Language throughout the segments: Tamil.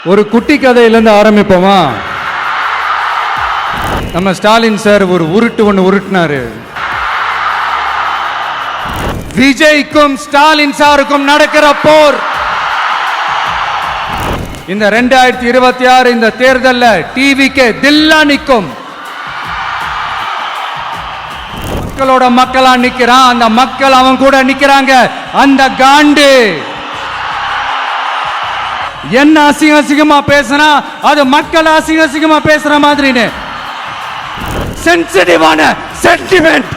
ஒரு குட்டி கதையிலேருந்து ஆரம்பிப்போமா? நம்ம ஸ்டாலின் சார் ஒரு உருட்டு ஒன்று உருட்டினாரு. விஜய்க்கும் ஸ்டாலின் சாருக்கும் நடக்கிற போர் இந்த 2026 இந்த தேர்தலில் டிவிக்கு தில்லா நிற்கும். மக்களோட மக்களா நிக்கிறான். அந்த மக்கள் அவன் கூட நிக்கிறாங்க. அந்த காண்டு என்ன அசிங்கமா பேசுனா அது மக்கள் அசிங்கமா பேசுற மாதிரி சென்சிட்டிவான சென்டிமெண்ட்.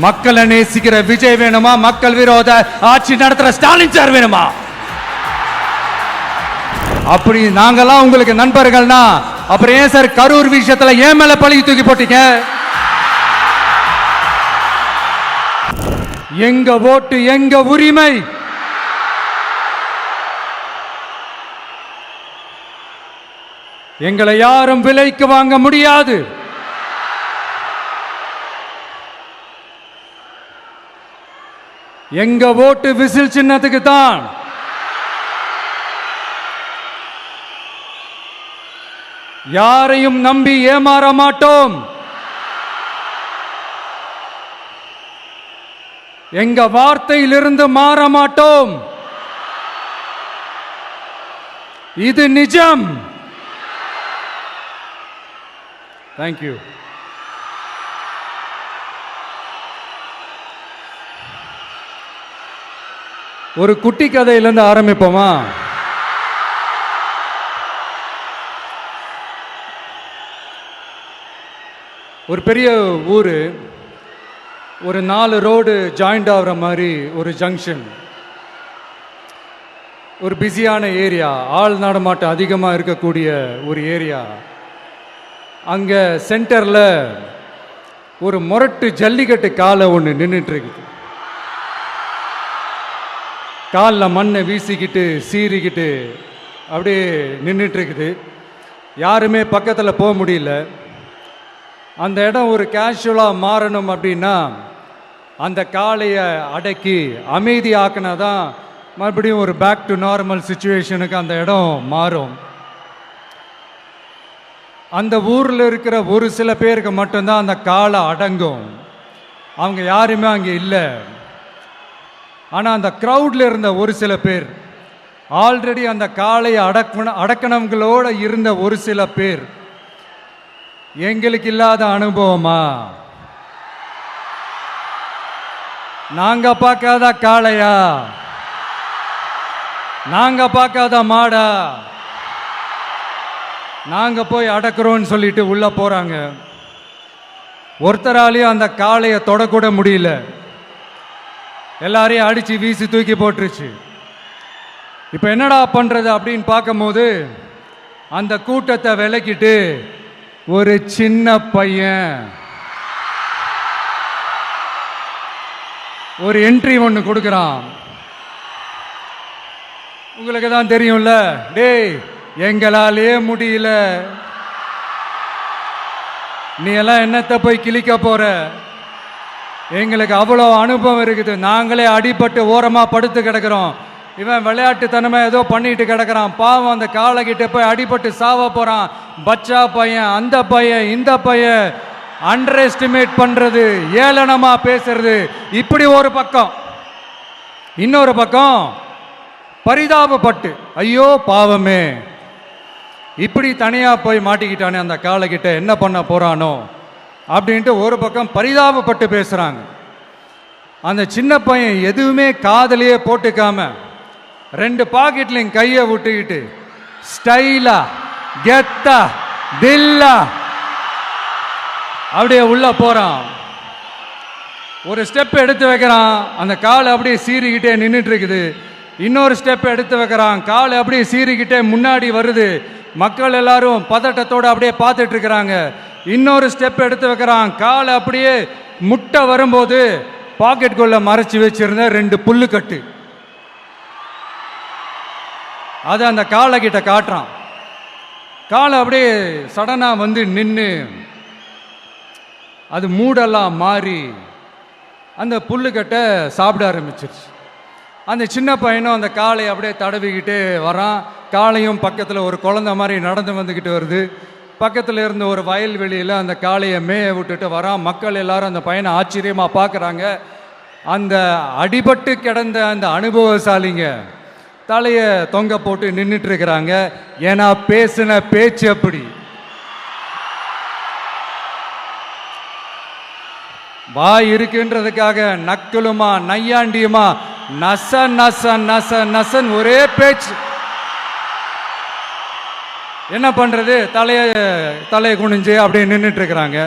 மக்களை நேசிக்கிற விஜய் வேணுமா? மக்கள் விரோத ஆட்சி நடத்துற ஸ்டாலின் சார் வேணுமா? அப்படி நாங்கெல்லாம் உங்களுக்கு நண்பர்கள்னா அப்புறம் ஏன் சார் கரூர் விஷயத்துல ஏன் மேல பழி தூக்கி போட்டீங்க? எங்க ஓட்டு எங்க உரிமை. எங்களை யாரும் விலைக்கு வாங்க முடியாது. எங்க ஓட்டு விசில் சின்னத்துக்கு தான். யாரையும் நம்பி ஏமாற மாட்டோம். எங்க வார்த்தையிலிருந்து மாற மாட்டோம். இது நிஜம். தேங்க்யூ. ஒரு குட்டி கதையிலிருந்து ஆரம்பிப்போமா? ஒரு பெரிய ஊர், ஒரு 4 ரோடு ஜாயிண்ட் ஆகிற மாதிரி ஒரு ஜங்ஷன், ஒரு பிஸியான ஏரியா, ஆள் நடமாட்டம் அதிகமாக இருக்கக்கூடிய ஒரு ஏரியா. அங்கே சென்டரில் ஒரு முரட்டு ஜல்லிக்கட்டு காலை ஒன்று நின்றுட்டு இருக்குது. காலில் மண்ணை வீசிக்கிட்டு சீறிக்கிட்டு அப்படியே நின்றுட்டு இருக்குது. யாருமே பக்கத்தில் போக முடியல. அந்த இடம் ஒரு கேஷுவலாக மாறணும் அப்படின்னா அந்த காளையை அடக்கி அமைதி ஆக்கினா தான் மறுபடியும் ஒரு பேக் டு நார்மல் சுச்சுவேஷனுக்கு அந்த இடம் மாறும். அந்த ஊரில் இருக்கிற ஒரு சில பேருக்கு மட்டும்தான் அந்த காளை அடங்கும். அவங்க யாருமே அங்கே இல்லை. ஆனால் அந்த க்ரௌடில் இருந்த ஒரு சில பேர், ஆல்ரெடி அந்த காளையை அடக்கணவங்களோட இருந்த ஒரு சில பேர், எங்களுக்கு இல்லாத அனுபவமா? நாங்க பார்க்காத காளையா? நாங்க பார்க்காத மாடா? நாங்க போய் அடக்குறோம்னு சொல்லிட்டு உள்ள போறாங்க. ஒருத்தராலையும் அந்த காளையை தொடக்கூட முடியல. எல்லாரையும் அடிச்சு வீசி தூக்கி போட்டுருச்சு. இப்ப என்னடா பண்றது அப்படின்னு பார்க்கும்போது அந்த கூட்டத்தை விலக்கிட்டு ஒரு சின்ன பையன் ஒரு என்ட்ரி ஒன்று கொடுக்குறான். உங்களுக்கு தான் தெரியும்ல, டேய் எங்களாலே முடியல, நீ எல்லாம் என்னத்தை போய் கிழிக்க போற? எங்களுக்கு அவ்வளோ அனுபவம் இருக்குது. நாங்களே அடிபட்டு ஓரமா படுத்து கிடக்கிறோம். இவன் விளையாட்டுத்தனமா ஏதோ பண்ணிட்டு கிடக்கிறான். பாவம் அந்த காளைகிட்ட போய் அடிபட்டு சாவ போறான். பச்சா பையன், அந்த பையன், இந்த பையன், அண்டர் எஸ்டிமேட் பண்றது, ஏளனமா பேசுறது, இப்படி ஒரு பக்கம். இன்னொரு பக்கம் பரிதாபப்பட்டு ஐயோ பாவமே, இப்படி தனியா போய் மாட்டிக்கிட்டானே அந்த காளைகிட்ட, என்ன பண்ண போறானோ அப்படின்ட்டு ஒரு பக்கம் பரிதாபப்பட்டு பேசுறாங்க. அந்த சின்ன பையன் எதுவுமே காதலையே போட்டுக்காம 2 பாக்கெட்லையும் கையை விட்டுக்கிட்டு ஸ்டைலா கெத்தா தில்லா அப்படியே உள்ள போறான். ஒரு ஸ்டெப் எடுத்து வைக்கிறான், அந்த காலை அப்படியே சீறிக்கிட்டே நின்றுட்டு இருக்குது. இன்னொரு ஸ்டெப் எடுத்து வைக்கிறான், காலை அப்படியே சீறிக்கிட்டே முன்னாடி வருது. மக்கள் எல்லாரும் பதட்டத்தோடு அப்படியே பார்த்துட்டு இருக்கிறாங்க. இன்னொரு ஸ்டெப் எடுத்து வைக்கிறான், காலை அப்படியே முட்டை வரும்போது பாக்கெட்டுக்குள்ள மறைச்சு வச்சிருந்த 2 புல்லுக்கட்டு அதை அந்த காலை கிட்ட காட்டுறான். காலை அப்படியே சடனா வந்து நின்று அது மூடெல்லாம் மாறி அந்த புல்லுக்கட்டை சாப்பிட ஆரம்பிச்சிருச்சு. அந்த சின்ன பையனும் அந்த காளை அப்படியே தடவிக்கிட்டு வரான். காளையும் பக்கத்தில் ஒரு குழந்தை மாதிரி நடந்து வந்துக்கிட்டு வருது. பக்கத்தில் இருந்த ஒரு வயல்வெளியில் அந்த காளையை மேய விட்டுட்டு வரான். மக்கள் எல்லாரும் அந்த பையனை ஆச்சரியமாக பார்க்குறாங்க. அந்த அடிபட்டு கிடந்த அந்த அனுபவசாலிங்க தலையை தொங்க போட்டு நின்றுட்டு இருக்கிறாங்க. ஏன்னா பேசின பேச்சு அப்படி. வாய் இருக்குன்றதுக்காக நக்கலுமா நையாண்டியுமா நச நச நச நசன் ஒரே பேச்சு. என்ன பண்றது, தலையை குனிஞ்சு அப்படியே நின்றுட்டு இருக்கிறாங்க.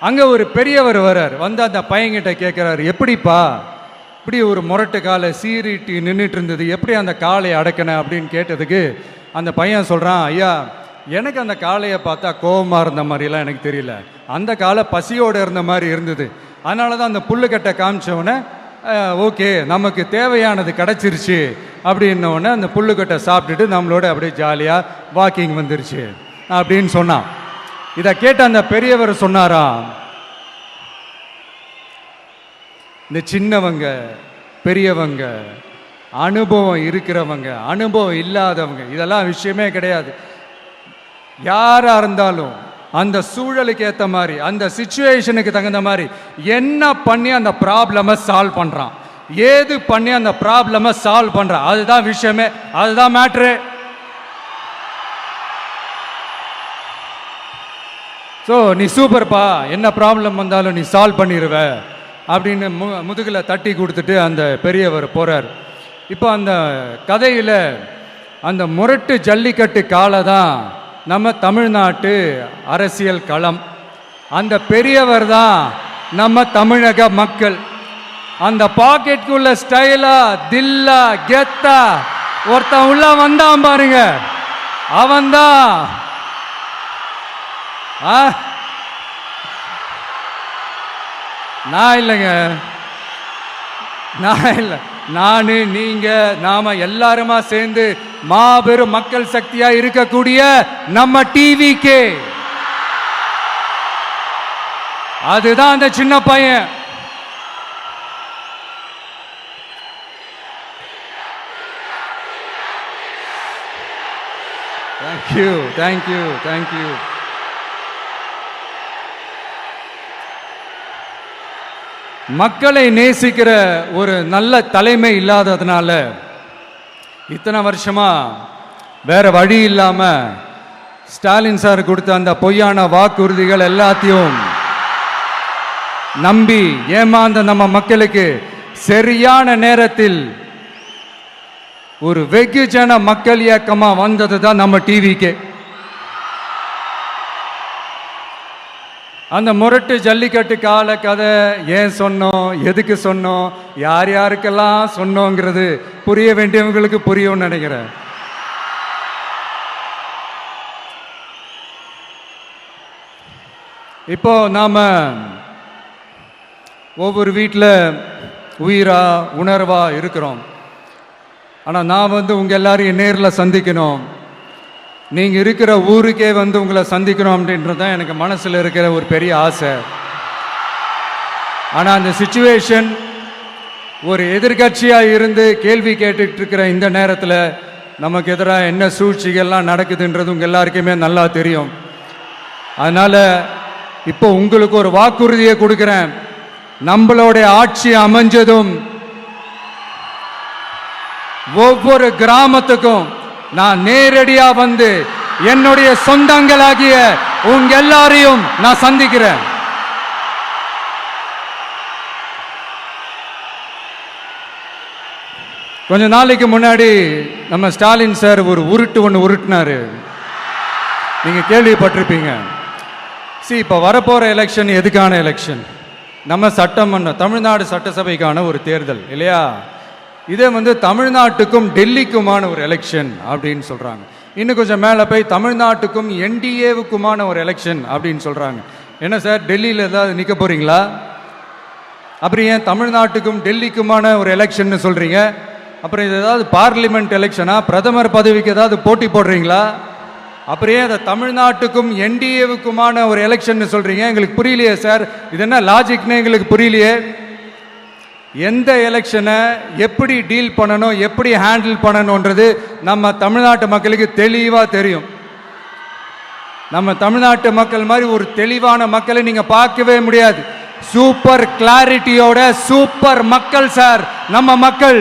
அங்க ஒரு பெரியவர் வர்றார். வந்து அந்த பையன்கிட்ட கேட்கிறாரு, எப்படிப்பா இப்படி ஒரு முரட்டு காலை சீறிட்டு நின்றுட்டு இருந்தது, எப்படி அந்த காளையை அடக்கின அப்படின்னு கேட்டதுக்கு அந்த பையன் சொல்றான், ஐயா எனக்கு அந்த காளையை பார்த்தா கோபமாக இருந்த மாதிரிலாம் எனக்கு தெரியல, அந்த காலை பசியோடு இருந்த மாதிரி இருந்தது. அதனால தான் அந்த புல்லுக்கட்டை காமிச்சவொடனே ஓகே நமக்கு தேவையானது கிடச்சிருச்சு அப்படின்னோடனே அந்த புல்லுக்கட்டை சாப்பிட்டுட்டு நம்மளோட அப்படியே ஜாலியாக வாக்கிங் வந்துருச்சு அப்படின்னு சொன்னான். இதை கேட்ட அந்த பெரியவர் சொன்னாராம், இந்த சின்னவங்க பெரியவங்க அனுபவம் இருக்கிறவங்க அனுபவம் இல்லாதவங்க இதெல்லாம் விஷயமே கிடையாது. யாரா இருந்தாலும் அந்த சூழலுக்கு ஏற்ற மாதிரி அந்த சிச்சுவேஷனுக்கு தகுந்த மாதிரி என்ன பண்ணி அந்த ப்ராப்ளமை சால்வ் பண்றான், ஏது பண்ணி அந்த ப்ராப்ளமை சால்வ் பண்றான், அதுதான் விஷயமே, அதுதான் மேட்ரு. ஸோ நீ சூப்பர்ப்பா, என்ன ப்ராப்ளம் வந்தாலும் நீ சால்வ் பண்ணிடுவ அப்படின்னு முதுகில் தட்டி கொடுத்துட்டு அந்த பெரியவர் போறார். இப்போ அந்த கதையில் அந்த முரட்டு ஜல்லிக்கட்டு காலை தான் நம்ம தமிழ்நாட்டு அரசியல் களம். அந்த பெரியவர் தான் நம்ம தமிழக மக்கள். அந்த பாக்கெட்டுக்குள்ள ஸ்டைலா தில்லா கெத்தா ஒருத்தன் உள்ள வந்தான் பாருங்க, அவன்தான் நான் இல்லைங்க, நான் இல்லை, நானு நீங்க நாம எல்லாருமா சேர்ந்து மாபெரும் மக்கள் சக்தியா இருக்கக்கூடிய நம்ம டிவிக்கு, அதுதான் அந்த சின்ன பையன். Thank you thank you thank you. மக்களை நேசிக்கிற ஒரு நல்ல தலைமை இல்லாததுனால இத்தனை வருஷமா வேற வழி இல்லாம ஸ்டாலின் சார் கொடுத்த அந்த பொய்யான வாக்குறுதிகள் எல்லாத்தையும் நம்பி ஏமாந்த நம்ம மக்களுக்கு சரியான நேரத்தில் ஒரு வெகுஜன மக்கள் இயக்கமா வந்தது தான் நம்ம டிவிக்கு. அந்த முரட்டு ஜல்லிக்கட்டு கால கதை ஏன் சொன்னோம், எதுக்கு சொன்னோம், யார் யாருக்கெல்லாம் சொன்னோங்கிறது புரிய வேண்டியவங்களுக்கு புரியும் நினைக்கிறேன். இப்போ நாம ஒவ்வொரு வீட்டில் உயிரா உணர்வா இருக்கிறோம். ஆனால் நான் உங்க எல்லாரையும் நேரில் சந்திக்கணும், நீங்கள் இருக்கிற ஊருக்கே உங்களை சந்திக்கணும் அப்படின்றது தான் எனக்கு மனசில் இருக்கிற ஒரு பெரிய ஆசை. ஆனால் அந்த சிச்சுவேஷன் ஒரு எதிர்கட்சியாக இருந்து கேள்வி கேட்டுட்டு இருக்கிற இந்த நேரத்தில் நமக்கு எதிராக என்ன சூழ்ச்சிகள்லாம் நடக்குதுன்றது உங்கள் எல்லாருக்குமே நல்லா தெரியும். அதனால் இப்போ உங்களுக்கு ஒரு வாக்குறுதியை கொடுக்குறேன், நம்மளுடைய ஆட்சி அமைஞ்சதும் ஒவ்வொரு கிராமத்துக்கும் நான் நேரடியா வந்து என்னுடைய சொந்தங்களாகிய உங்க எல்லாரையும் நான் சந்திக்கிறேன். கொஞ்ச நாளைக்கு முன்னாடி நம்ம ஸ்டாலின் சார் ஒரு உருட்டு ஒன்று உருட்டினாரு, நீங்க கேள்விப்பட்டிருப்பீங்க. இப்ப வரப்போற எலெக்ஷன் எதுக்கான எலெக்ஷன்? நம்ம சட்டமன்ற தமிழ்நாடு சட்டசபைக்கான ஒரு தேர்தல் இல்லையா? இதே தமிழ்நாட்டுக்கும் டெல்லிக்குமான ஒரு எலெக்ஷன் அப்படின்னு சொல்றாங்க. இன்னும் கொஞ்சம் மேலே போய் தமிழ்நாட்டுக்கும் என்டிஏவுக்குமான ஒரு எலெக்ஷன் அப்படின்னு சொல்றாங்க. என்ன சார், டெல்லியில் ஏதாவது நிற்க போறீங்களா? அப்புறம் ஏன் தமிழ்நாட்டுக்கும் டெல்லிக்குமான ஒரு எலெக்ஷன் சொல்றீங்க? அப்புறம் இது ஏதாவது பார்லிமெண்ட் எலெக்ஷனா, பிரதமர் பதவிக்கு ஏதாவது போட்டி போடுறீங்களா? அப்புறம் ஏன் தமிழ்நாட்டுக்கும் என்டிஏவுக்குமான ஒரு எலெக்ஷன் சொல்றீங்க? எங்களுக்கு புரியலையே சார், இது என்ன லாஜிக்னு எங்களுக்கு புரியலையே. எந்த எலெக்ஷனை எப்படி டீல் பண்ணணும், எப்படி ஹேண்டில் பண்ணணுன்றது நம்ம தமிழ்நாட்டு மக்களுக்கு தெளிவாக தெரியும். நம்ம தமிழ்நாட்டு மக்கள் மாதிரி ஒரு தெளிவான மக்களை நீங்க பார்க்கவே முடியாது. சூப்பர் கிளாரிட்டியோட சூப்பர் மக்கள் சார் நம்ம மக்கள்.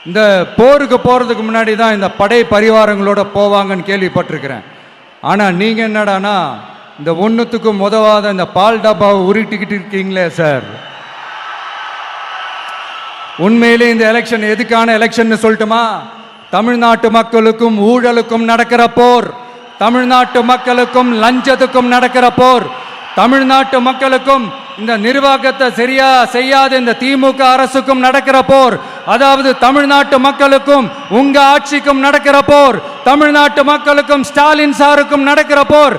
இந்த போருக்கு போறதுக்கு முன்னாடி தான் இந்த படை பரிவாரங்களோட போவாங்கன்னு கேள்விப்பட்டிருக்கிறேன். ஆனா நீங்க என்னடானா இந்த ஒன்னுத்துக்கும் உதவாத இந்த பால் டப்பாவை உருட்டிக்கிட்டு இருக்கீங்களே சார். உண்மையிலே இந்த எலெக்ஷன் எதுக்கான எலெக்ஷன் சொல்லட்டுமா? தமிழ்நாட்டு மக்களுக்கும் ஊழலுக்கும் நடக்கிற போர், தமிழ்நாட்டு மக்களுக்கும் லஞ்சத்துக்கும் நடக்கிற போர், தமிழ்நாட்டு மக்களுக்கும் இந்த நிர்வாகத்தை சரியா செய்யாத இந்த திமுக அரசுக்கும் நடக்கிற போர், அதாவது தமிழ்நாட்டு மக்களுக்கும் உங்க ஆட்சிக்கும் நடக்கிற போர், தமிழ்நாட்டு மக்களுக்கும் ஸ்டாலின் சாருக்கும் நடக்கிற போர்.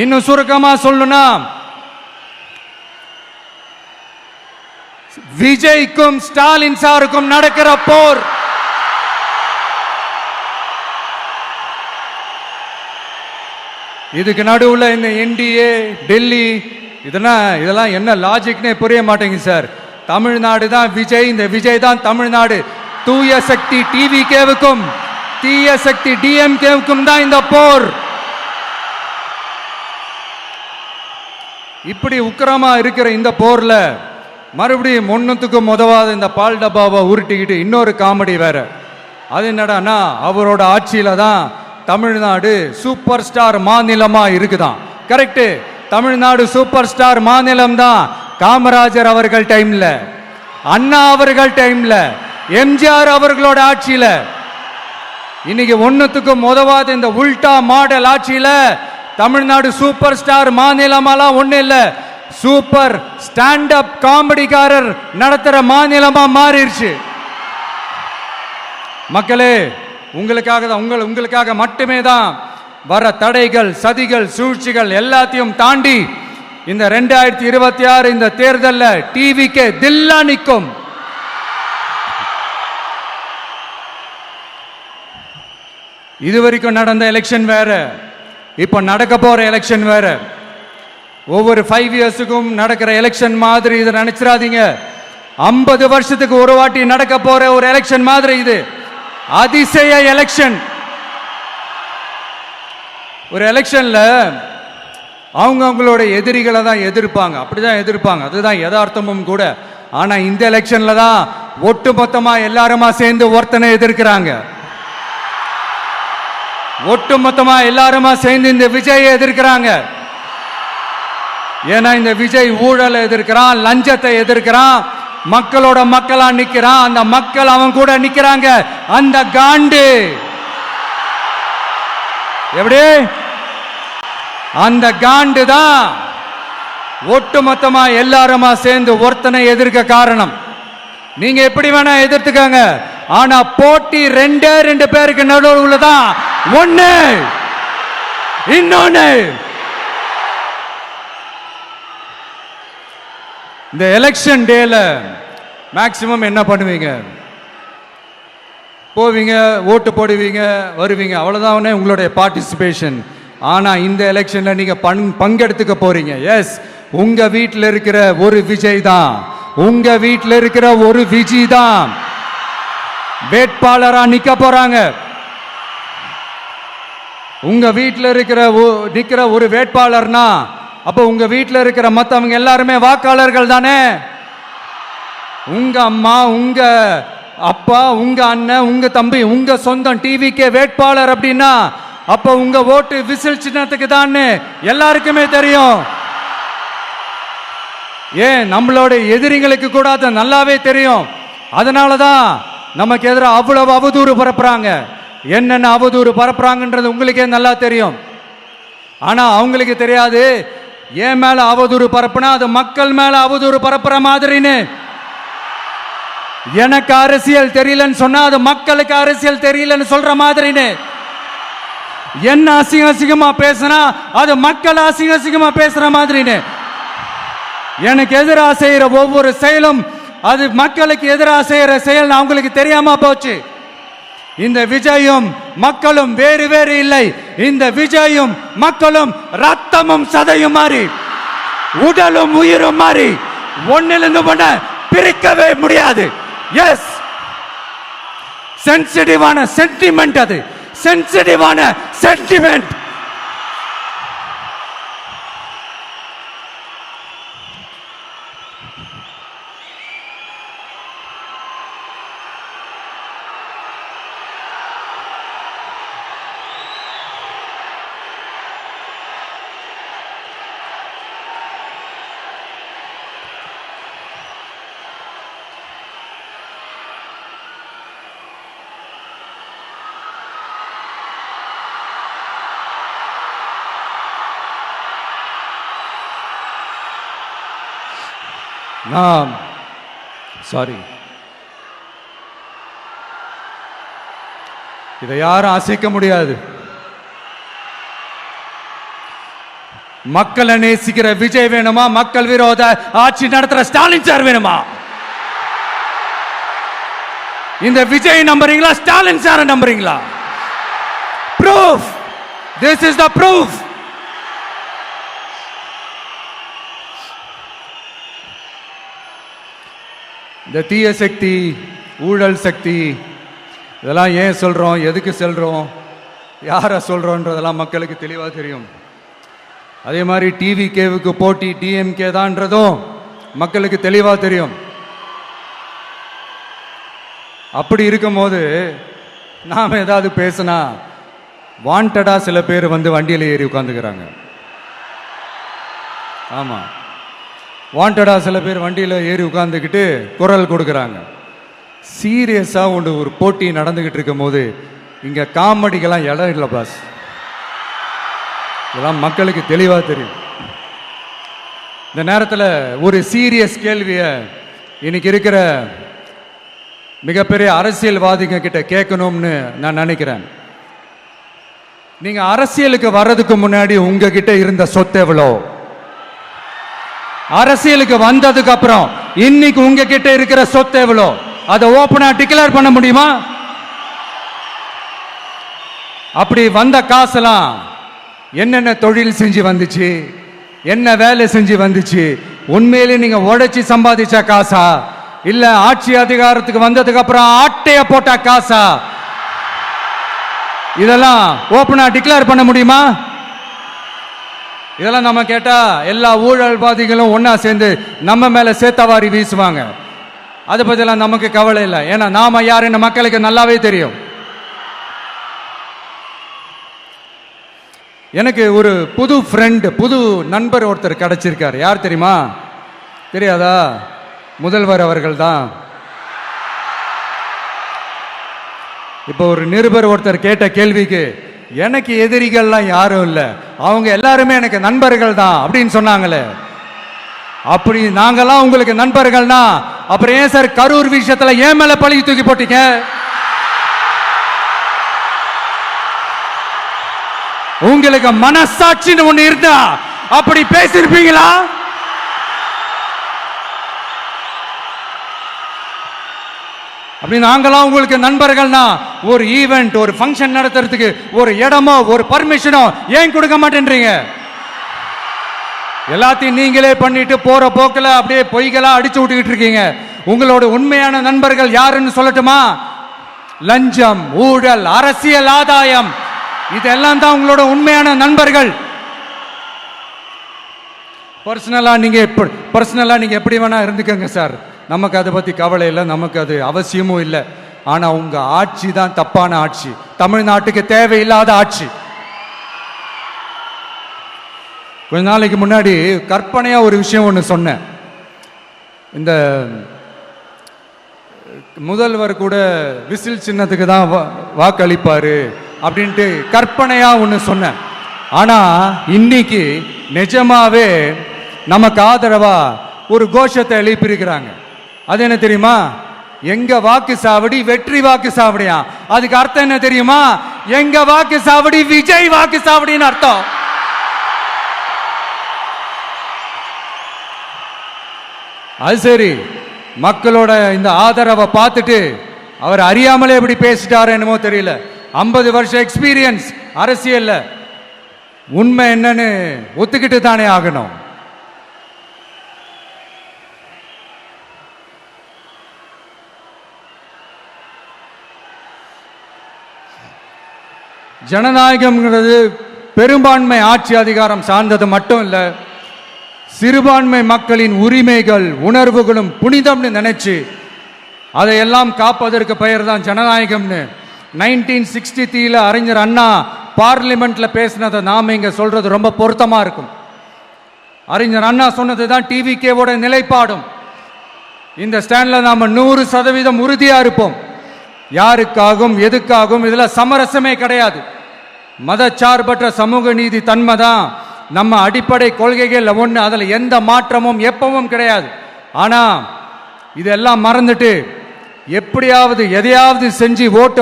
இன்னும் சுருக்கமா சொல்லணும்னா விஜய்க்கும் ஸ்டாலின் சாருக்கும் நடக்கிற போர். இதுக்கு நடுவுல இந்த என்டிஏ டெல்லி இதெல்லாம் என்ன லாஜிக்னே புரிய மாட்டேங்குது சார். தமிழ்நாடு தான் விஜய், இந்த விஜய் தான் தமிழ்நாடு. தூய சக்தி டிவிகேவுக்கும் தீய சக்தி டிஎம்கேவுக்கும் தான் இந்த போர். இப்படி உக்கிரமா இருக்கிற இந்த போர்ல மறுபடியும் ஒன்னுத்துக்கும் உதவாத இந்த பால் டப்பாவை உருட்டிக்கிட்டு இன்னொரு காமெடி வேற. அது என்னடானா அவரோட ஆட்சியில தான் தமிழ்நாடு சூப்பர் ஸ்டார் மாநிலமா இருக்குதான். கரெக்ட், தமிழ்நாடு சூப்பர் ஸ்டார் மாநிலம் தான். காமராஜர் அவர்கள் டைம்ல, அண்ணா அவர்கள் டைம்ல, எம்ஜிஆர் அவர்களோட ஆட்சியில. இன்னைக்கு ஒன்னுத்துக்கும் உதவாத இந்த உல்டா மாடல் ஆட்சியில தமிழ்நாடு சூப்பர் ஸ்டார் மாநிலமாலாம் ஒண்ணு இல்ல, சூப்பர் ஸ்டாண்ட் அப் காமெடிக்காரர் நடத்துற மாநிலமா மாறிடுச்சு. மக்களே, உங்களுக்காக மட்டுமே தான் வர தடைகள், சதிகள், சூழ்ச்சிகள் எல்லாத்தையும் தாண்டி இந்த 2026 இந்த தேர்தலில் டிவிக்கு தில்லா நிற்கும். இதுவரைக்கும் நடந்த எலெக்ஷன் வேற, இப்ப நடக்க போற எலெக்ஷன் வேற. ஒவ்வொரு 5 இயர்ஸுக்கும் நடக்கிற எலெக்ஷன் மாதிரி இதை நினைச்சிடாதீங்க. 50 வருஷத்துக்கு ஒரு வாட்டி நடக்க போற ஒரு எலெக்ஷன் மாதிரி இது. அதிசய எலெக்ஷன். ஒரு எலெக்ஷன்ல அவங்களோட எதிரிகளை தான் எதிர்ப்பாங்க, அப்படிதான் எதிர்ப்பாங்க, அதுதான் யதார்த்தமும் கூட. ஆனா இந்த எலெக்ஷன்ல தான் ஒட்டுமொத்தமா எல்லாருமா சேர்ந்து ஒருத்தனை எதிர்க்கிறாங்க. ஒட்டுமொத்தமா எல்லாருமா சேர்ந்து இந்த விஜயை எதிர்க்கிறாங்க. ஏன்னா இந்த விஜய் ஊழலை எதிர்க்கிறான், லஞ்சத்தை எதிர்க்கிறான், மக்களோட மக்களா நிக்கிறான். அந்த மக்கள் அவன் கூட நிக்கிறாங்க. அந்த காண்டு எப்படி? அந்த காண்டு தான் ஒட்டுமொத்தமா எல்லாருமா சேர்ந்து ஒருத்தனை எதிர்க்க காரணம். நீங்க எப்படி வேணா எதிர்த்துக்காங்க, ஆனா போட்டி 2 பேருக்கு நடுவுல தான். ஒண்ணு இன்னொன்னு. இந்த எலெக்ஷன் டேல மேக்சிமம் என்ன பண்ணுவீங்க? போவீங்க, ஓட்டு போடுவீங்க, வருவீங்க, அவ்வளவுதான் உங்களுடைய பார்ட்டிசிபேஷன். ஆனா இந்த எலெக்ஷன்ல நீங்க பங்கெடுத்துக்க போறீங்க. எஸ், உங்க வீட்டில் இருக்கிற ஒரு விஜய் தான், உங்க வீட்டில் இருக்கிற ஒரு விஜய் தான் வேட்பாளரா நிக்க போறாங்க. உங்க வீட்டில் நிக்கிற ஒரு வேட்பாளர்னா அப்ப உங்க வீட்டில் இருக்கிற மற்றவங்க எல்லாருமே வாக்காளர்கள் தானே. உங்க அம்மா, உங்க அப்பா, உங்க அண்ணன், உங்க தம்பி, உங்க சொந்தம் டிவிக்கே வேட்பாளர் அப்படின்னா அப்ப உங்க ஓட்டு விசில் சின்னத்துக்கு தான் எல்லாருக்குமே தெரியும். ஏன், நம்மளோட எதிரிங்களுக்கு கூட அது நல்லாவே தெரியும். அதனாலதான் நமக்கு எதிராக அவ்வளவு அவதூறு பரப்புறாங்க. என்னென்ன அவதூறு பரப்புறாங்கன்றது உங்களுக்கே நல்லா தெரியும். ஆனா அவங்களுக்கு தெரியாது, ஏன் மேல அவதூறு பரப்புனா அது மக்கள் மேல அவதூறு பரப்புற மாதிரின்னு. எனக்கு அரசியல் தெரியலன்னு சொன்னா அது மக்களுக்கு அரசியல் தெரியலன்னு சொல்ற மாதிரின்னு. என்ன அசிங்கமா பேசினா அது மக்கள் அசிங்கமா பேசுற மாதிரின்னு. எனக்கு எதிராக செய்யற ஒவ்வொரு செயலும் அது மக்களுக்கு எதிராக செய்யற செயல் அவங்களுக்கு தெரியாம போச்சு. இந்த விஜயும் மக்களும் வேறு வேறு இல்லை. இந்த விஜயும் மக்களும் ரத்தமும் சதையும் மாறி உடலும் உயிரும் மாறி ஒன்னிலிருந்து ஒண்ண பிரிக்கவே முடியாது. எஸ், சென்சிட்டிவான சென்டிமெண்ட், அது சென்சிட்டிவான சென்டிமெண்ட். நாம் சாரி, இதை யாரும் அசைக்க முடியாது. மக்களை நேசிக்கிற விஜய் வேணுமா, மக்கள் விரோத ஆட்சி நடத்துற ஸ்டாலின் சார் வேணுமா? இந்த விஜய் நம்புறீங்களா, ஸ்டாலின் சார் நம்புறீங்களா? Proof, this is the proof. இந்த தீய சக்தி, ஊழல் சக்தி, இதெல்லாம் ஏன் சொல்றோம், எதுக்கு சொல்றோம், யாரை சொல்றோன்றதெல்லாம் மக்களுக்கு தெளிவாக தெரியும். அதே மாதிரி டிவிகேவுக்கு போட்டி டிஎம்கே தான்றதும் மக்களுக்கு தெளிவாக தெரியும். அப்படி இருக்கும்போது நாம் ஏதாவது பேசினா வாண்டடா சில பேர் வந்து வண்டியில் ஏறி உட்காந்துக்கிறாங்க. ஆமாம், வாண்டடா சில பேர் வண்டியில் ஏறி உட்காந்துக்கிட்டு குரல் கொடுக்குறாங்க. சீரியஸாக ஒரு போட்டி நடந்துக்கிட்டு இருக்கும் போது இங்கே காமெடிக்கெல்லாம் இடம் இல்லை பாஸ். இதெல்லாம் மக்களுக்கு தெளிவாக தெரியும். இந்த நேரத்தில் ஒரு சீரியஸ் கேள்வியை இன்னைக்கு இருக்கிற மிகப்பெரிய அரசியல்வாதிங்க கிட்ட கேட்கணும்னு நான் நினைக்கிறேன். நீங்க அரசியலுக்கு வர்றதுக்கு முன்னாடி உங்ககிட்ட இருந்த சொத்து எவ்வளோ? அரசியலுக்கு வந்ததுக்கு அப்புறம் இன்னைக்கு உங்ககிட்ட இருக்கிற சொத்து எவ்வளோ? அதை ஓபனா டிக்ளேர் பண்ண முடியுமா? அப்படி வந்த காசெல்லாம் என்னென்ன தொழில் செஞ்சு வந்துச்சு, என்ன வேலை செஞ்சு வந்துச்சு, உண்மையிலே நீங்க உழைச்சி சம்பாதிச்ச காசா, இல்ல ஆட்சி அதிகாரத்துக்கு வந்ததுக்கு அப்புறம் ஆட்டைய போட்ட காசா? இதெல்லாம் ஓபனா டிக்ளேர் பண்ண முடியுமா? இதெல்லாம் நம்ம கேட்டா எல்லா ஊழல்வாதிகளும் ஒன்னா சேர்ந்து நம்ம மேல சேத்தவாரி வீசுவாங்க. அதை பத்தியெல்லாம் நமக்கு கவலை இல்லை. ஏன்னா நாம யாருன்னு மக்களுக்கு நல்லாவே தெரியும். எனக்கு ஒரு புது ஃப்ரெண்ட், புது நண்பர் ஒருத்தர் கிடைச்சிருக்காரு. யார் தெரியுமா? தெரியாதா? முதல்வர் அவர்கள் தான். இப்போ ஒரு நிருபர் ஒருத்தர் கேட்ட கேள்விக்கு எனக்கு எதிரிகள்லாம் யாரும் இல்லை, அவங்க எல்லாருமே எனக்கு நண்பர்கள் தான் அப்படின்னு சொன்னாங்களே. அப்படி நாங்கெல்லாம் உங்களுக்கு நண்பர்கள்னா அப்புறம் ஏன் சார் கரூர் விஷயத்துல ஏன் மேல பழி தூக்கி போட்டீங்க? உங்களுக்கு மனசாட்சின்னு ஒண்ணு இருந்தா அப்படி பேசிருப்பீங்களா? அப்படி நாங்களாம் உங்களுக்கு நண்பர்கள்னா ஒரு ஈவெண்ட், ஒரு ஃபங்க்ஷன் நடத்துறதுக்கு ஒரு இடமோ ஒரு பர்மிஷனோ ஏன் கொடுக்க மாட்டேன்றீங்க? எல்லாத்தையும் நீங்களே பண்ணிட்டு போற போக்கில் அப்படியே பொய்களா அடிச்சு விட்டுக்கிட்டு இருக்கீங்க. உங்களோட உண்மையான நண்பர்கள் யாருன்னு சொல்லட்டுமா? லஞ்சம், ஊழல், அரசியல் ஆதாயம், இதெல்லாம் தான் உங்களோட உண்மையான நண்பர்கள். பர்சனலா நீங்க எப்படி வேணா இருந்துக்கங்க சார், நமக்கு அதை பத்தி கவலை இல்லை, நமக்கு அது அவசியமும் இல்லை. ஆனா உங்க ஆட்சி தான் தப்பான ஆட்சி, தமிழ்நாட்டுக்கு தேவையில்லாத ஆட்சி. கொஞ்ச நாளைக்கு முன்னாடி கற்பனையா ஒரு விஷயம் ஒன்று சொன்னேன். இந்த முதல்வர் கூட விசில் சின்னத்துக்கு தான் வாக்களிப்பாரு அப்படின்ட்டு கற்பனையா ஒன்று சொன்னேன். ஆனா இன்னைக்கு நிஜமாவே நமக்கு ஆதரவா ஒரு கோஷத்தை எழுப்பியிருக்கிறாங்க. அது என்ன தெரியுமா? எங்க வாக்கு சாவடி வெற்றி வாக்கு சாவடியா. அதுக்கு அர்த்தம் என்ன தெரியுமா? எங்க வாக்கு சாவடி விஜய் வாக்கு சாவடின்னு அர்த்தம். அது சரி, மக்களோட இந்த ஆதரவை பார்த்துட்டு அவர் அறியாமலே எப்படி பேசிட்டாரு என்னமோ தெரியல. 50 வருஷம் எக்ஸ்பீரியன்ஸ் அரசியல்ல. உண்மை என்னன்னு ஒத்துக்கிட்டு தானே ஆகணும். ஜனநாயகம்ங்கிறது பெரும்பான்மை ஆட்சி அதிகாரம் சார்ந்தது மட்டும் இல்ல, சிறுபான்மை மக்களின் உரிமைகள் உணர்வுகளும் புனிதம்னு நினைச்சு அதையெல்லாம் காப்பதற்கு பெயர் தான் ஜனநாயகம்னு 1963 அறிஞர் அண்ணா பார்லிமெண்ட்ல பேசினதை நாம இங்க சொல்றது ரொம்ப பொருத்தமா இருக்கும். அறிஞர் அண்ணா சொன்னது தான் டிவிகேவோட நிலைப்பாடும். இந்த ஸ்டாண்ட்ல நாம 100% உறுதியா இருப்போம். யாருக்காகவும் எதுக்காகவும் இதுல சமரசமே கிடையாது. மதச்சார்பற்ற சமூக நீதி தன்மை தான் நம்ம அடிப்படை கொள்கைகள் ஒன்று. அதில் எந்த மாற்றமும் எப்பவும் கிடையாது. ஆனா இதெல்லாம் மறந்துட்டு எப்படியாவது எதையாவது செஞ்சு ஓட்டு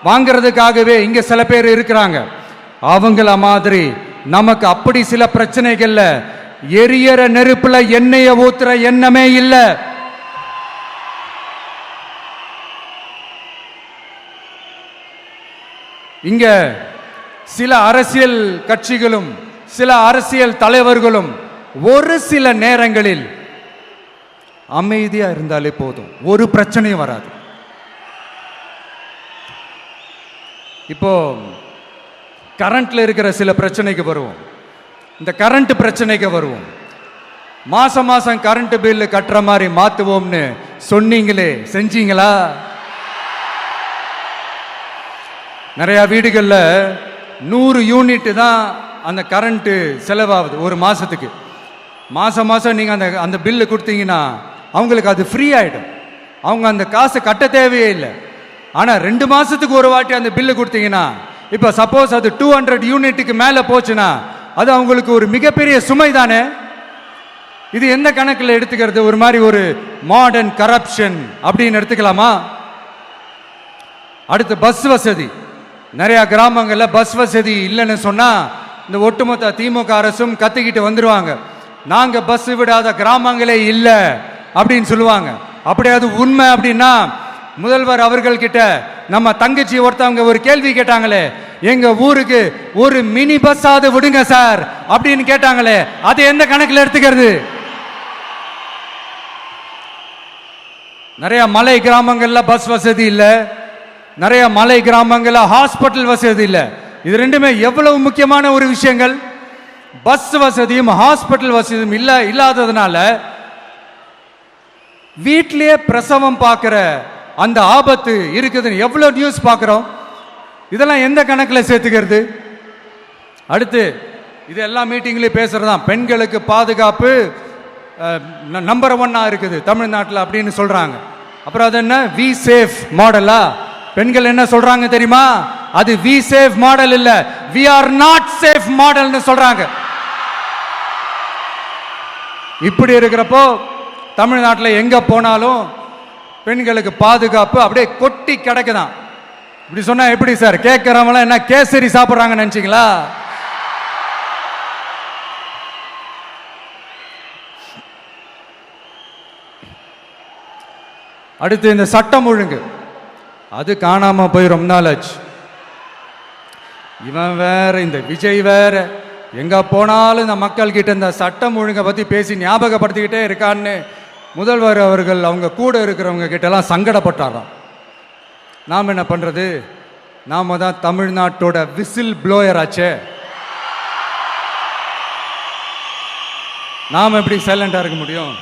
வாங்குறதுக்காகவே இங்க சில பேர் இருக்கிறாங்க. அவங்கள மாதிரி நமக்கு அப்படி சில பிரச்சனைகள்ல எரியற நெருப்புல எண்ணெய ஊத்துற எண்ணமே இல்லை. இங்க சில அரசியல் கட்சிகளும் சில அரசியல் தலைவர்களும் ஒரு சில நேரங்களில் அமைதியா இருந்தாலே போதும், ஒரு பிரச்சனையும் வராது. இப்போ கரண்ட்ல இருக்கிற சில பிரச்சனைக்கு வருவோம். இந்த கரண்ட் பிரச்சனைக்கு வருவோம். மாசம் மாசம் கரண்ட் பில்லு கட்டுற மாதிரி மாத்துவோம்னு சொன்னீங்களே, செஞ்சீங்களா? நிறைய வீடுகளில் 100 யூனிட் தான் அந்த கரண்ட்டு செலவாகுது ஒரு மாசத்துக்கு. மாசம் மாசம் நீங்க அந்த பில்லு கொடுத்தீங்கன்னா அவங்களுக்கு அது ஃப்ரீ ஆயிடும். அவங்க அந்த காசை கட்ட தேவையே இல்லை. ஆனா 2 மாசத்துக்கு ஒரு வாட்டி அந்த பில்லு கொடுத்தீங்கன்னா, இப்ப சப்போஸ் அது 200 யூனிட்டுக்கு மேல போச்சுன்னா அது அவங்களுக்கு ஒரு மிகப்பெரிய சுமை தானே. இது எந்த கணக்கில் எடுத்துக்கிறது? ஒரு மாதிரி ஒரு மாடர்ன் கரப்ஷன் அப்படின்னு எடுத்துக்கலாமா? அடுத்து பஸ் வசதி. நிறைய கிராமங்கள்ல பஸ் வசதி இல்லைன்னு சொன்னா இந்த ஒட்டுமொத்த திமுக அரசும் கத்திக்கிட்டு வந்துருவாங்க. நாங்க பஸ் விடாத கிராமங்களே இல்லை அப்படின்னு சொல்லுவாங்க. அப்படி அது உண்மை அப்படின்னா முதல்வர் அவர்கள் கிட்ட நம்ம தங்கச்சி ஒருத்தவங்க ஒரு கேள்வி கேட்டாங்களே, எங்க ஊருக்கு ஒரு மினி பஸ் ஆவது விடுங்க சார் அப்படின்னு கேட்டாங்களே, அது எந்த கணக்கில் எடுத்துக்கிறது? நிறைய மலை கிராமங்கள்ல பஸ் வசதி இல்லை, நிறைய மலை கிராமங்கள்ல ஹாஸ்பிட்டல் வசதி இல்லை. இது ரெண்டுமே எவ்வளவு முக்கியமான ஒரு விஷயங்கள். பஸ் வசதியும் ஹாஸ்பிட்டல் வசதியும் இல்லாததுனால வீட்டிலேயே பிரசவம் பார்க்கிற அந்த ஆபத்து இருக்குதுன்னு எவ்வளவு நியூஸ் பார்க்கிறோம். இதெல்லாம் எந்த கணக்கில் சேர்த்துக்கிறது? அடுத்து இது எல்லா மீட்டிங்லயும் பேசுறதுதான் பெண்களுக்கு பாதுகாப்பு நம்பர் 1 இருக்குது தமிழ்நாட்டில் அப்படின்னு சொல்றாங்க. அப்புறம் அது என்ன வி சேஃப் மாடலா? பெண்கள் என்ன சொல்றாங்க தெரியுமா? அது வி சேஃப் மாடல் இல்ல, வி ஆர் நாட் சேஃப் மாடல்னு சொல்றாங்க. இப்படி இருக்கிறப்போ தமிழ்நாட்டில் எங்க போனாலும் பெண்களுக்கு பாதுகாப்பு அப்படியே கொட்டி கிடக்குதான். இப்படி சொன்னா எப்படி சார்? கேட்கிறவங்க என்ன கேசரி சாப்பிடுறாங்க நினைச்சீங்களா? அடுத்து இந்த சட்டம் ஒழுங்கு, அது காணாம போய் ரொம்ப நாள் ஆச்சு. இவன் வேற, இந்த விஜய் வேற, எங்க போனாலும் இந்த மக்கள் கிட்ட இந்த சட்டம் ஒழுங்கை பத்தி பேசி ஞாபகப்படுத்திக்கிட்டே இருக்கான்னு முதல்வர் அவர்கள் அவங்க கூட இருக்கிறவங்க கிட்ட எல்லாம் சங்கடப்பட்டாராம். நாம் என்ன பண்றது? நாம தான் தமிழ்நாட்டோட விசில் ப்ளோயர் ஆச்சே. நாம் எப்படி சைலண்டா இருக்க முடியும்?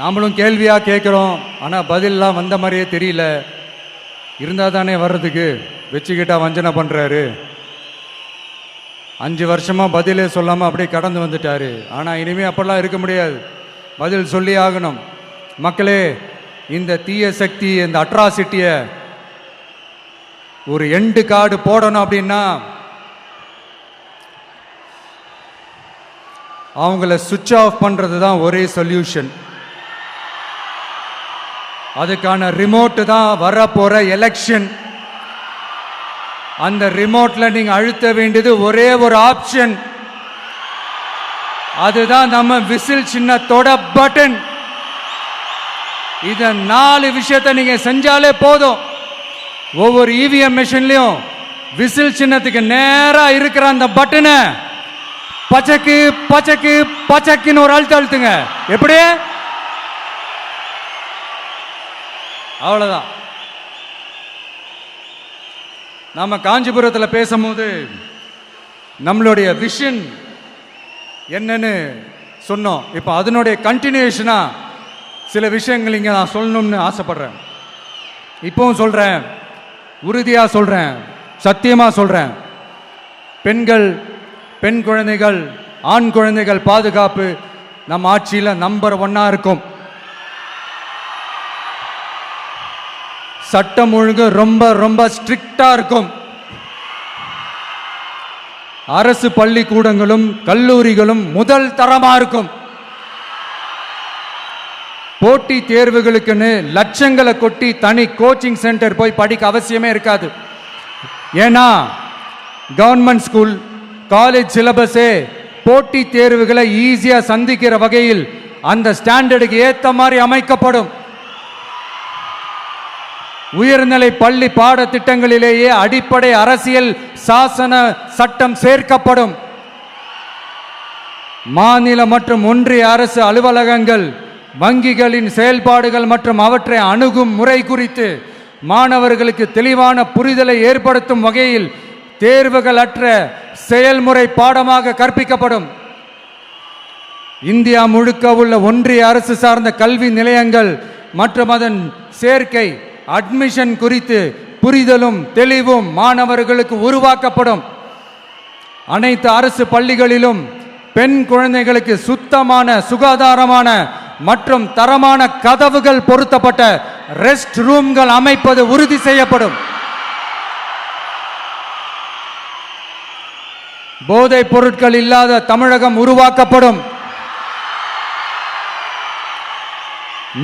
நாமளும் கேள்வியா கேட்கிறோம், ஆனா பதிலெல்லாம் வந்த மாதிரியே தெரியல. இருந்தா தானே வர்றதுக்கு, வச்சுக்கிட்டா வஞ்சனை பண்றாரு. 5 வருஷமா பதிலே சொல்லாம அப்படியே கடந்து வந்துட்டாரு. ஆனா இனிமே அப்பெல்லாம் இருக்க முடியாது, பதில் சொல்லி ஆகணும். மக்களே, இந்த தீய சக்தி, இந்த அட்ராசிட்டிய ஒரு எண்டு கார்டு போடணும் அப்படின்னா அவங்கள சுவிட்ச் ஆஃப் பண்றது தான் ஒரே சொல்யூஷன். அதுக்கான ரிமோட் தான் வரப்போற எலெக்ஷன். அந்த ரிமோட்ல நீங்க அழுத்த வேண்டியது ஒரே ஒரு ஆப்ஷன், அதுதான் நம்ம விசில் சின்னத்தோட பட்டன். இத 4 விஷயத்தை நீங்க செஞ்சாலே போதும். ஒவ்வொரு இவிஎம் மெஷின்லயும் விசில் சின்னத்துக்கு நேரா இருக்கிற அந்த பட்டனை பச்சைக்கு பச்சைக்கு பச்சைக்குன்னு ஒரு அழுத்துங்க. எப்படி? அவ்வளவுதான். நாம காஞ்சிபுரத்தில் பேசும்போது நம்மளுடைய விஷன் என்னன்னு சொன்னோம். இப்போ அதனுடைய கண்டினியூஷனா சில விஷயங்கள் இங்கே நான் சொல்லணும்னு ஆசைப்படுறேன். இப்பவும் சொல்றேன், உறுதியா சொல்றேன், சத்தியமா சொல்றேன். பெண்கள், பெண் குழந்தைகள், ஆண் குழந்தைகள் பாதுகாப்பு நம்ம ஆட்சியில் நம்பர் 1 இருக்கும். சட்டம் ஒழுங்கு ரொம்ப ரொம்ப ஸ்ட்ரிக்டா இருக்கும். அரசு பள்ளிக்கூடங்களும் கல்லூரிகளும் முதல் தரமா இருக்கும். போட்டி தேர்வுகளுக்குன்னு லட்சங்களை கொட்டி தனி கோச்சிங் சென்டர் போய் படிக்க அவசியமே இருக்காது. ஏன்னா கவர்மெண்ட் ஸ்கூல், காலேஜ் சிலபஸே போட்டி தேர்வுகளை ஈஸியா சந்திக்கிற வகையில் அந்த ஸ்டாண்டர்டுக்கு ஏத்த மாதிரி அமைக்கப்படும். உயர்நிலை பள்ளி பாடத்திட்டங்களிலேயே அடிப்படை அரசியல் சாசன சட்டம் சேர்க்கப்படும். மாநில மற்றும் ஒன்றிய அரசு அலுவலகங்கள், வங்கிகளின் செயல்பாடுகள் மற்றும் அவற்றை அணுகும் முறை குறித்து மாணவர்களுக்கு தெளிவான புரிதலை ஏற்படுத்தும் வகையில் தேர்வுகள் அற்ற செயல்முறை பாடமாக கற்பிக்கப்படும். இந்தியா முழுக்க உள்ள ஒன்றிய அரசு சார்ந்த கல்வி நிலையங்கள் மற்றும் அதன் சேர்க்கை அட்மிஷன் குறித்து புரிதலும் தெளிவும் மாணவர்களுக்கு உருவாக்கப்படும். அனைத்து அரசு பள்ளிகளிலும் பெண் குழந்தைகளுக்கு சுத்தமான, சுகாதாரமான மற்றும் தரமான கதவுகள் பொருத்தப்பட்ட ரெஸ்ட் ரூம்கள் அமைப்பது உறுதி செய்யப்படும். போதைப் பொருட்கள் இல்லாத தமிழகம் உருவாக்கப்படும்.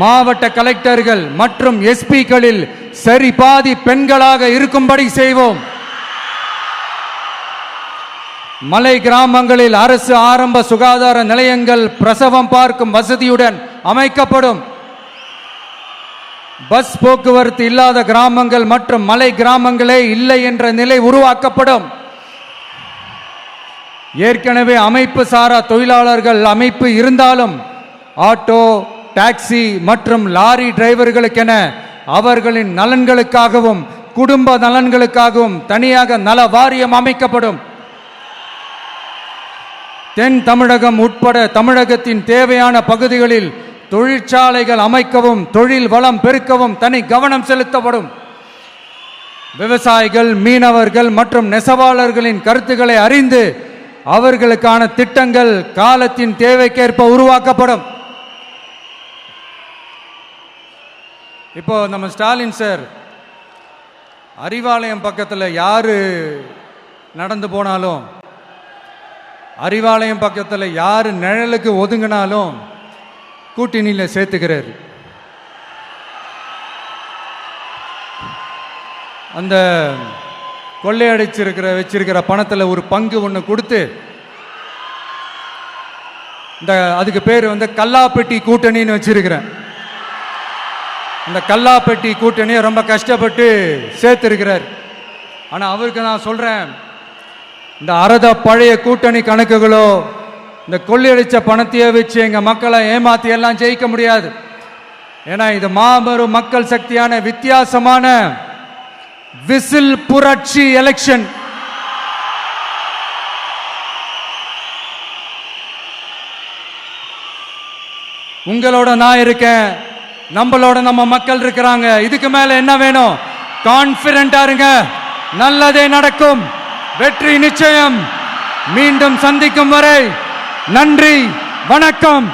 மாவட்ட கலெக்டர்கள் மற்றும் எஸ்பிக்களில் சரி பாதி பெண்களாக இருக்கும்படி செய்வோம். மலை கிராமங்களில் அரசு ஆரம்ப சுகாதார நிலையங்கள் பிரசவம் பார்க்கும் வசதியுடன் அமைக்கப்படும். பஸ் போக்குவரத்து இல்லாத கிராமங்கள் மற்றும் மலை கிராமங்களே இல்லை என்ற நிலை உருவாக்கப்படும். ஏற்கனவே அமைப்பு சாரா தொழிலாளர்கள் அமைப்பு இருந்தாலும் ஆட்டோ, டாக்ஸி மற்றும் லாரி டிரைவர்களுக்கென அவர்களின் நலன்களுக்காகவும் குடும்ப நலன்களுக்காகவும் தனியாக நல வாரியம் அமைக்கப்படும். தென் தமிழகம் உட்பட தமிழகத்தின் தேவையான பகுதிகளில் தொழிற்சாலைகள் அமைக்கவும் தொழில் வளம் பெருக்கவும் தனி கவனம் செலுத்தப்படும். விவசாயிகள், மீனவர்கள் மற்றும் நெசவாளர்களின் கருத்துக்களை அறிந்து அவர்களுக்கான திட்டங்கள் காலத்தின் தேவைக்கேற்ப உருவாக்கப்படும். இப்போ நம்ம ஸ்டாலின் சார் அறிவாலயம் பக்கத்தில் யாரு நடந்து போனாலும், அறிவாலயம் பக்கத்தில் யாரு நிழலுக்கு ஒதுங்கினாலும் கூட்டணியில் சேர்த்துக்கிறார். அந்த வச்சிருக்கிற பணத்தில் ஒரு பங்கு ஒன்று கொடுத்து, இந்த அதுக்கு பேர் கல்லாப்பெட்டி கூட்டணின்னு வச்சிருக்கிறேன். இந்த கல்லாப்பெட்டி கூட்டணியை ரொம்ப கஷ்டப்பட்டு சேர்த்திருக்கிறார். ஆனால் அவருக்கு நான் சொல்றேன், இந்த அறத பழைய கூட்டணி கணக்குகளோ இந்த கொள்ளையடிச்ச பணத்தையே வச்சு எங்க மக்களை ஏமாத்தி எல்லாம் ஜெயிக்க முடியாது. ஏன்னா இது மாபெரும் மக்கள் சக்தியான வித்தியாசமான விசில் புரட்சி எலெக்ஷன். உங்களோட நான் இருக்கேன், நம்மளோட நம்ம மக்கள் இருக்கிறாங்க. இதுக்கு மேல என்ன வேணும்? கான்பிடென்டா இருங்க, நல்லதே நடக்கும், வெற்றி நிச்சயம். மீண்டும் சந்திக்கும் வரை நன்றி, வணக்கம்.